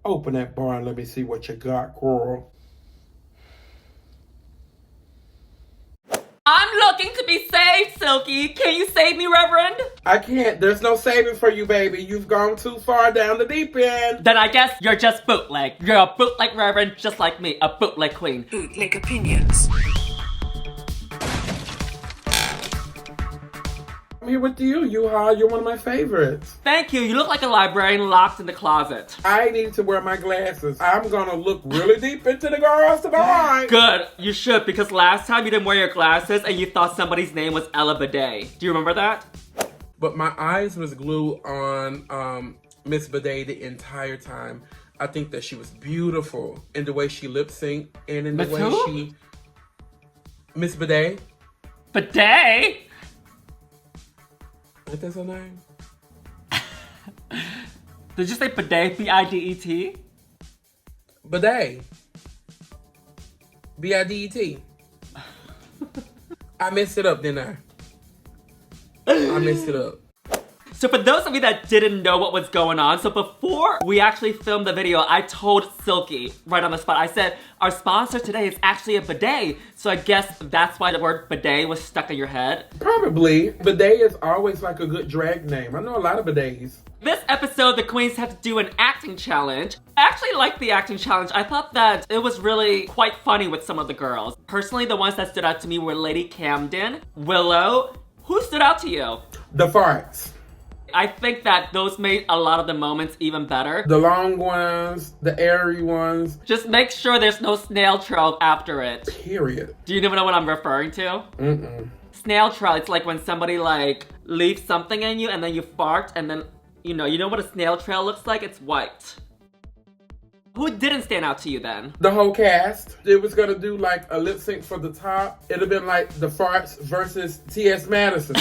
Open that bar and let me see what you got, girl. I'm looking to be saved, Silky. Can you save me, Reverend? I can't. There's no saving for you, baby. You've gone too far down the deep end. Then I guess you're just bootleg. You're a bootleg Reverend just like me, a bootleg queen. Bootleg Opinions. I'm here with you, Yuhua. You're one of my favorites. Thank you. You look like a librarian locked in the closet. I need to wear my glasses. I'm gonna look really deep into the girls tonight. Good. You should, because last time you didn't wear your glasses and you thought somebody's name was Ella Bidet. Do you remember that? But my eyes was glued on Miss Bidet the entire time. I think that she was beautiful in the way she lip synced and in the way she... Miss Bidet? Bidet? What is her name? Did you say bidet? B-I-D-E-T? Bidet. B-I-D-E-T. I messed it up, didn't I messed it up. So for those of you that didn't know what was going on, so before we actually filmed the video, I told Silky right on the spot, I said, our sponsor today is actually a bidet. So I guess that's why the word bidet was stuck in your head. Probably. Bidet is always like a good drag name. I know a lot of bidets. This episode, the queens had to do an acting challenge. I actually liked the acting challenge. I thought that it was really quite funny with some of the girls. Personally, the ones that stood out to me were Lady Camden, Willow. Who stood out to you? The farts. I think that those made a lot of the moments even better. The long ones, the airy ones. Just make sure there's no snail trail after it. Period. Do you even know what I'm referring to? Mm-mm. Snail trail, it's like when somebody like leaves something in you and then you fart and then, you know what a snail trail looks like? It's white. Who didn't stand out to you then? The whole cast. It was gonna do like a lip sync for the top. It'd have been like the farts versus T.S. Madison.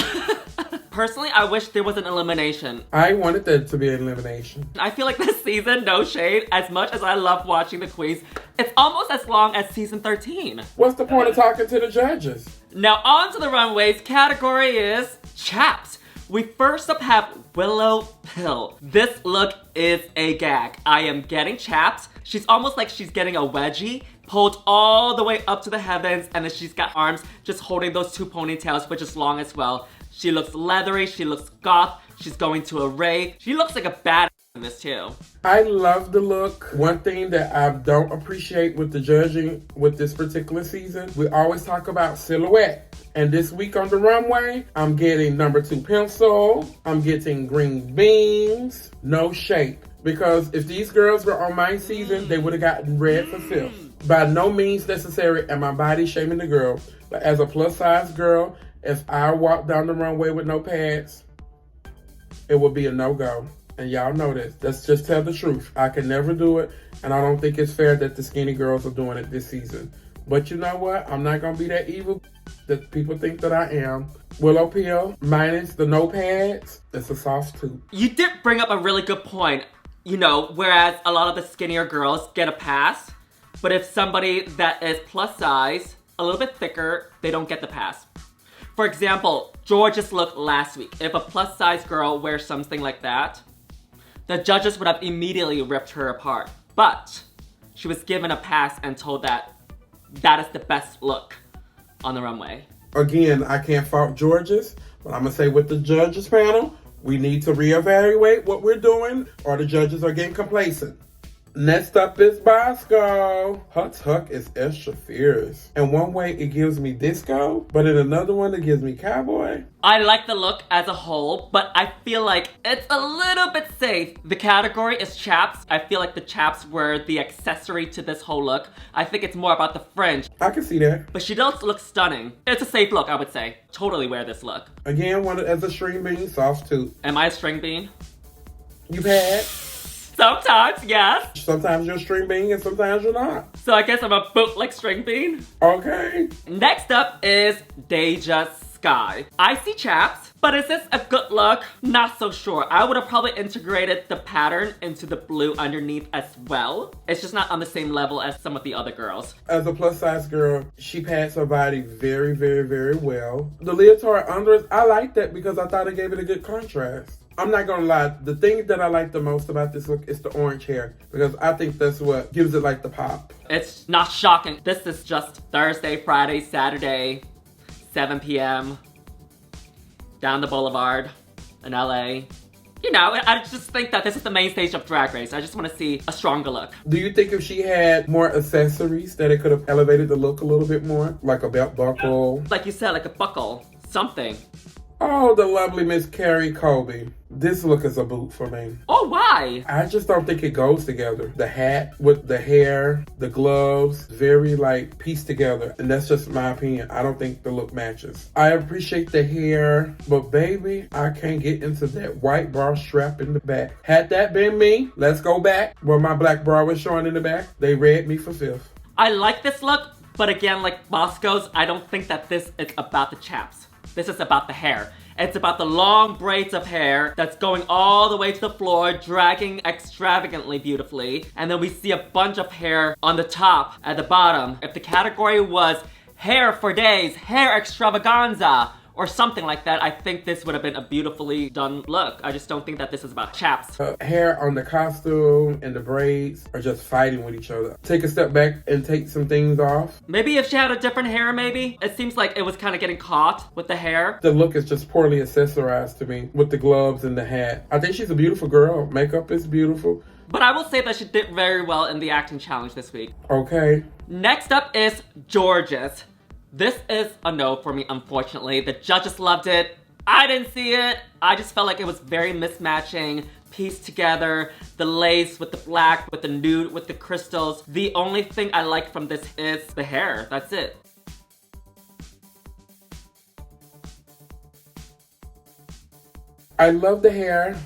Personally, I wish there was an elimination. I wanted there to be an elimination. I feel like this season, no shade, as much as I love watching the queens, it's almost as long as season 13. What's the point of talking to the judges? Now on to the runways. Category is Chaps. We first up have Willow Pill. This look is a gag. I am getting Chaps. She's almost like she's getting a wedgie, pulled all the way up to the heavens, and then she's got arms just holding those two ponytails, which is long as well. She looks leathery, she looks goth, she's going to a rave. She looks like a badass in this too. I love the look. One thing that I don't appreciate with the judging with this particular season, we always talk about silhouette. And this week on the runway, I'm getting number 2 pencil, I'm getting green beans, no shape. Because if these girls were on my season, they would have gotten red for 5th. By no means necessary am I body shaming the girl, but as a plus size girl, if I walk down the runway with no pads, it would be a no-go. And y'all know this. Let's just tell the truth. I can never do it, and I don't think it's fair that the skinny girls are doing it this season. But you know what? I'm not going to be that evil that people think that I am. Willow Pill, minus the no pads, it's a soft tooth. You did bring up a really good point. You know, whereas a lot of the skinnier girls get a pass, but if somebody that is plus size, a little bit thicker, they don't get the pass. For example, Jorgeous' look last week. If a plus size girl wears something like that, the judges would have immediately ripped her apart. But she was given a pass and told that that is the best look on the runway. Again, I can't fault Jorgeous, but I'm going to say with the judges panel, we need to reevaluate what we're doing or the judges are getting complacent. Next up is Bosco. Her tuck is extra fierce. In one way, it gives me disco, but in another one, it gives me cowboy. I like the look as a whole, but I feel like it's a little bit safe. The category is Chaps. I feel like the Chaps were the accessory to this whole look. I think it's more about the fringe. I can see that. But she does look stunning. It's a safe look, I would say. Totally wear this look. Again, one as a string bean, soft tooth. Am I a string bean? You've had? Sometimes, yes. Sometimes you're a string bean and sometimes you're not. So I guess I'm a bootleg string bean. Okay. Next up is Deja Skye. I see Chaps, but is this a good look? Not so sure. I would have probably integrated the pattern into the blue underneath as well. It's just not on the same level as some of the other girls. As a plus size girl, she pads her body very, very, very well. The leotard under, I like that because I thought it gave it a good contrast. I'm not gonna lie, the thing that I like the most about this look is the orange hair, because I think that's what gives it like the pop. It's not shocking. This is just Thursday, Friday, Saturday, 7 p.m. down the boulevard in LA. You know, I just think that this is the main stage of Drag Race. I just want to see a stronger look. Do you think if she had more accessories that it could have elevated the look a little bit more? Like a belt buckle? Like you said, like a buckle, something. Oh, the lovely Miss Keri Colby. This look is a boot for me. Oh, why? I just don't think it goes together. The hat with the hair, the gloves, very like pieced together. And that's just my opinion. I don't think the look matches. I appreciate the hair, but baby, I can't get into that white bra strap in the back. Had that been me, let's go back where my black bra was showing in the back. They read me for fifth. I like this look, but again, like Bosco's, I don't think that this is about the chaps. This is about the hair. It's about the long braids of hair that's going all the way to the floor, dragging extravagantly beautifully. And then we see a bunch of hair on the top, at the bottom. If the category was hair for days, hair extravaganza, or something like that, I think this would have been a beautifully done look. I just don't think that this is about chaps. Hair on the costume and the braids are just fighting with each other. Take a step back and take some things off. Maybe if she had a different hair, maybe? It seems like it was kind of getting caught with the hair. The look is just poorly accessorized to me with the gloves and the hat. I think she's a beautiful girl. Makeup is beautiful. But I will say that she did very well in the acting challenge this week. Okay. Next up is Jorgeous. This is a no for me, unfortunately. The judges loved it. I didn't see it. I just felt like it was very mismatching, pieced together. The lace with the black, with the nude, with the crystals. The only thing I like from this is the hair. That's it. I love the hair.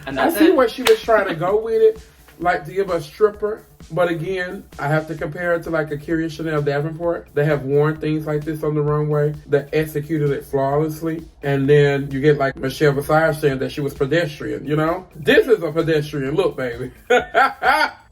And that's I see it. what she was trying to go with it, like to give a stripper. But again, I have to compare it to like a Keri Chanel Davenport. They have worn things like this on the runway that executed it flawlessly. And then you get like Michelle Visage saying that she was pedestrian, you know? This is a pedestrian look, baby.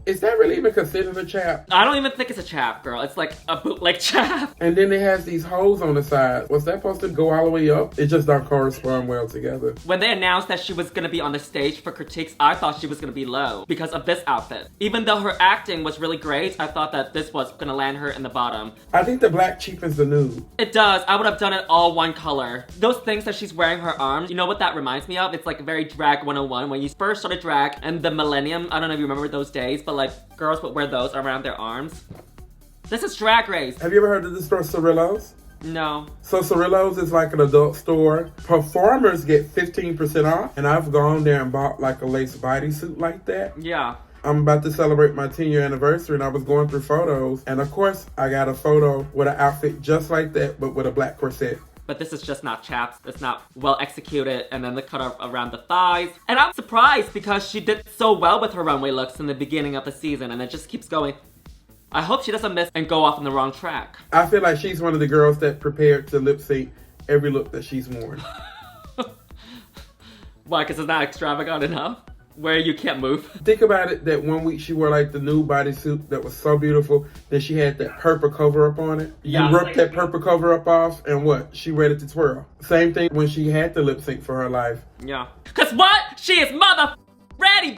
Is that really even considered a chap? I don't even think it's a chap, girl. It's like a bootleg chap. And then it has these holes on the side. Was that supposed to go all the way up? It just don't correspond well together. When they announced that she was gonna be on the stage for critiques, I thought she was gonna be low because of this outfit. Even though her acting was really great, I thought that this was gonna land her in the bottom. I think the black cheapens the nude. It does. I would have done it all one color. Those things that she's wearing her arms, you know what that reminds me of? It's like very drag 101 when you first started drag and the millennium. I don't know if you remember those days, but like girls would wear those around their arms. This is Drag Race. Have you ever heard of the store Cirillo's? No. So Cirillo's is like an adult store. Performers get 15% off. And I've gone there and bought like a lace bodysuit like that. Yeah. I'm about to celebrate my 10-year anniversary and I was going through photos. And of course, I got a photo with an outfit just like that, but with a black corset. But this is just not chaps. It's not well executed. And then the cut around the thighs. And I'm surprised because she did so well with her runway looks in the beginning of the season. And it just keeps going. I hope she doesn't miss and go off on the wrong track. I feel like she's one of the girls that prepared to lip sync every look that she's worn. Why? Because it's not extravagant enough? Where you can't move? Think about it, that one week she wore like the nude bodysuit that was so beautiful. Then she had that purple cover up on it. You ripped that purple cover up off and what? She ready to twirl. Same thing when she had to lip sync for her life. Yeah. Cause what? She is ready.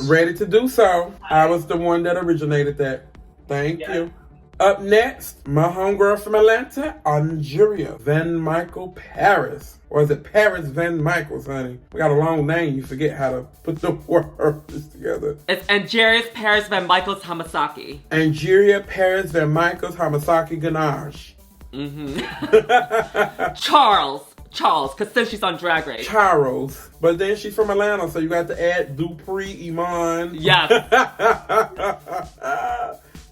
Ready to do so. I was the one that originated that. Thank you. Up next, my homegirl from Atlanta, Angeria, VanMichaels Paris. Or is it Paris VanMichaels, honey? We got a long name, you forget how to put the words together. It's Angeria Paris VanMichaels Hamasaki. Angeria Paris VanMichaels Hamasaki Ganache. Mm-hmm. Charles, because since she's on Drag Race. Charles. But then she's from Atlanta, so you got to add Dupree, Iman. Yes.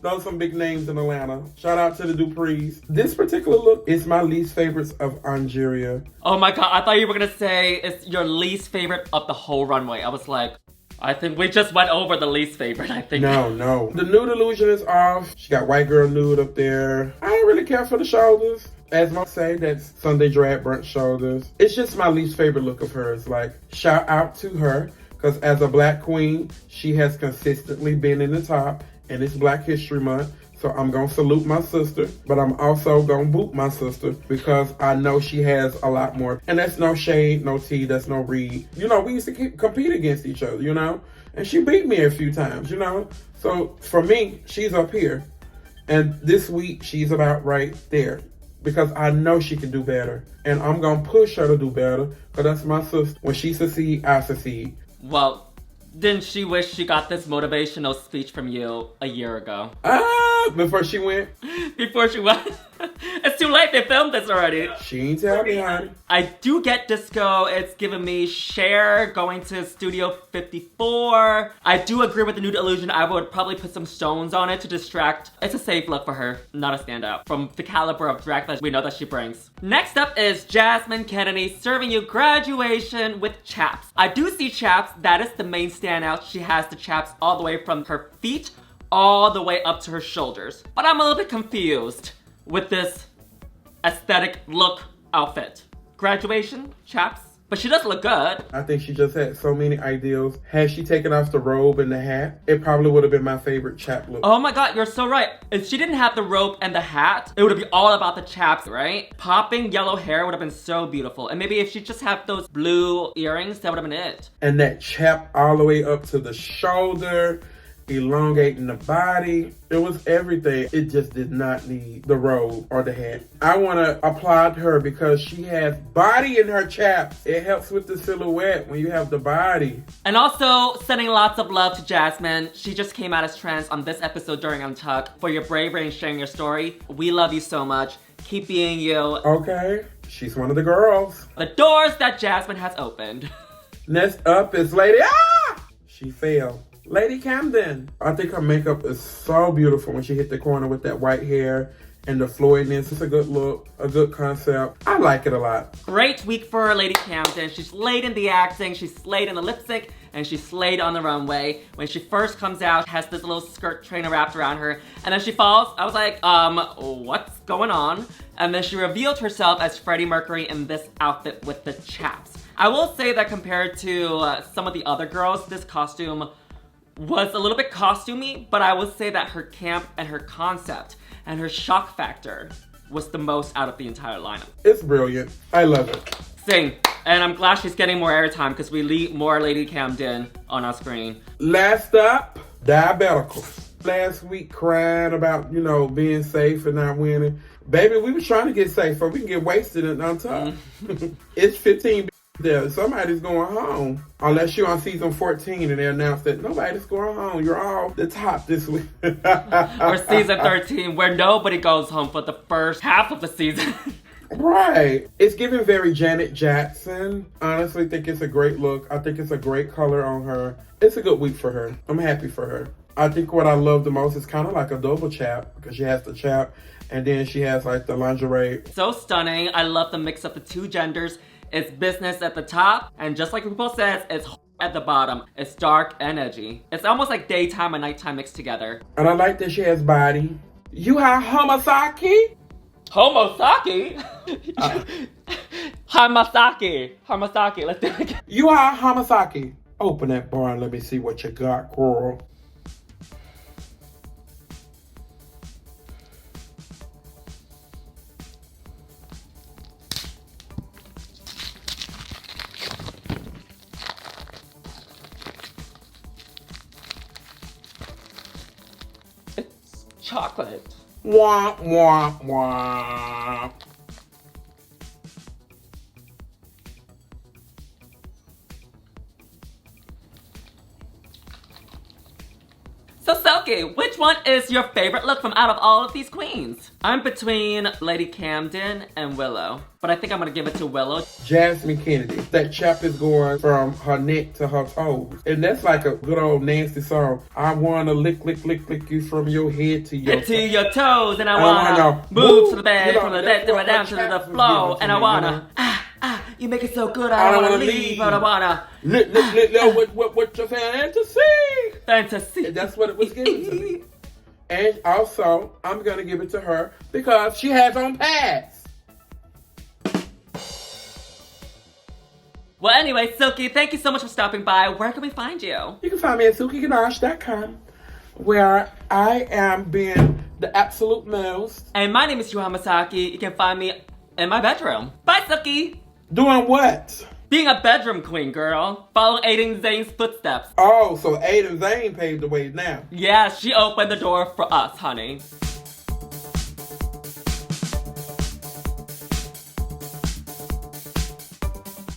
Those are some big names in Atlanta. Shout out to the Duprees. This particular look is my least favorite of Angeria. Oh my god, I thought you were gonna say it's your least favorite of the whole runway. I was like, I think we just went over the least favorite, I think. No. The nude illusion is off. She got white girl nude up there. I don't really care for the shoulders. As I say, that's Sunday drag brunch shoulders. It's just my least favorite look of hers. Like, shout out to her, because as a black queen, she has consistently been in the top. And it's Black History Month, So I'm going to salute my sister, but I'm also going to boot my sister because I know she has a lot more. And that's no shade, no tea, that's no read. You know, we used to compete against each other, you know? And she beat me a few times, you know? So for me, she's up here. And this week, she's about right there. Because I know she can do better. And I'm going to push her to do better. Because that's my sister. When she succeeds, I succeed. Well, didn't she wish she got this motivational speech from you a year ago? Before she went? Before she went? It's too late, they filmed this already. She ain't tell me, honey. I do get disco. It's giving me Cher going to Studio 54. I do agree with the nude illusion. I would probably put some stones on it to distract. It's a safe look for her, not a standout. From the caliber of drag that we know that she brings. Next up is Jasmine Kennedie serving you graduation with Chaps. I do see Chaps. That is the main standout. She has the Chaps all the way from her feet all the way up to her shoulders. But I'm a little bit confused with this aesthetic look outfit. Graduation, Chaps, but she does look good. I think she just had so many ideals. Had she taken off the robe and the hat, it probably would have been my favorite Chap look. Oh my god, you're so right. If she didn't have the robe and the hat, it would be all about the Chaps, right? Popping yellow hair would have been so beautiful. And maybe if she just had those blue earrings, that would have been it. And that Chap all the way up to the shoulder, elongating the body. It was everything. It just did not need the robe or the hat. I want to applaud her because she has body in her Chaps. It helps with the silhouette when you have the body. And also, sending lots of love to Jasmine. She just came out as trans on this episode during Untucked. For your bravery and sharing your story, we love you so much. Keep being you. Okay, she's one of the girls. The doors that Jasmine has opened. Next up is Lady... She failed. Lady Camden. I think her makeup is so beautiful when she hit the corner with that white hair and the floydness. It's a good look, a good concept. I like it a lot. Great week for Lady Camden. She slayed in the acting, she slayed in the lip sync, and she slayed on the runway. When she first comes out, has this little skirt trainer wrapped around her, and then she falls. I was like, what's going on? And then she revealed herself as Freddie Mercury in this outfit with the Chaps. I will say that compared to some of the other girls, this costume was a little bit costumey, but I would say that her camp and her concept and her shock factor was the most out of the entire lineup. It's brilliant. I love it. Sing. And I'm glad she's getting more airtime because we need more Lady Camden on our screen. Last up, Diabeticals. Last week crying about, you know, being safe and not winning. Baby, we was trying to get safe so we can get wasted and on top. It's 15 there. Somebody's going home. Unless you're on season 14 and they announced that nobody's going home. You're all the top this week. Or season 13 where nobody goes home for the first half of the season. Right. It's giving very Janet Jackson. Honestly, think it's a great look. I think it's a great color on her. It's a good week for her. I'm happy for her. I think what I love the most is kind of like a double Chap because she has the Chap and then she has like the lingerie. So stunning. I love the mix of the two genders. It's business at the top, and just like RuPaul says, it's at the bottom. It's dark and edgy. It's almost like daytime and nighttime mixed together. And I like that she has body. Yuhua Hamasaki? Hamasaki? Hamasaki. Let's do it again. Yuhua Hamasaki. Open that bar and let me see what you got, girl. Chocolate. Wah, wah, wah. So Silky, which one is your favorite look from out of all of these queens? I'm between Lady Camden and Willow, but I think I'm gonna give it to Willow. Jasmine Kennedie. That Chap is going from her neck to her toes. And that's like a good old nasty song. I wanna lick you from your head to your toes, and I wanna move to the bed, from the bed down to the floor, and I wanna you make it so good, I don't wanna leave, but I wanna what your fantasy? Fantasy. And that's what it was given to me. And also, I'm gonna give it to her because she has on pads. Well, anyway, Silky, thank you so much for stopping by. Where can we find you? You can find me at silkyganache.com, where I am being the absolute most. And my name is Yuhua Hamasaki. You can find me in my bedroom. Bye, Silky! Doing what? Being a bedroom queen, girl. Following Aiden Zane's footsteps. Oh, so Aiden Zane paved the way now. Yeah, she opened the door for us, honey.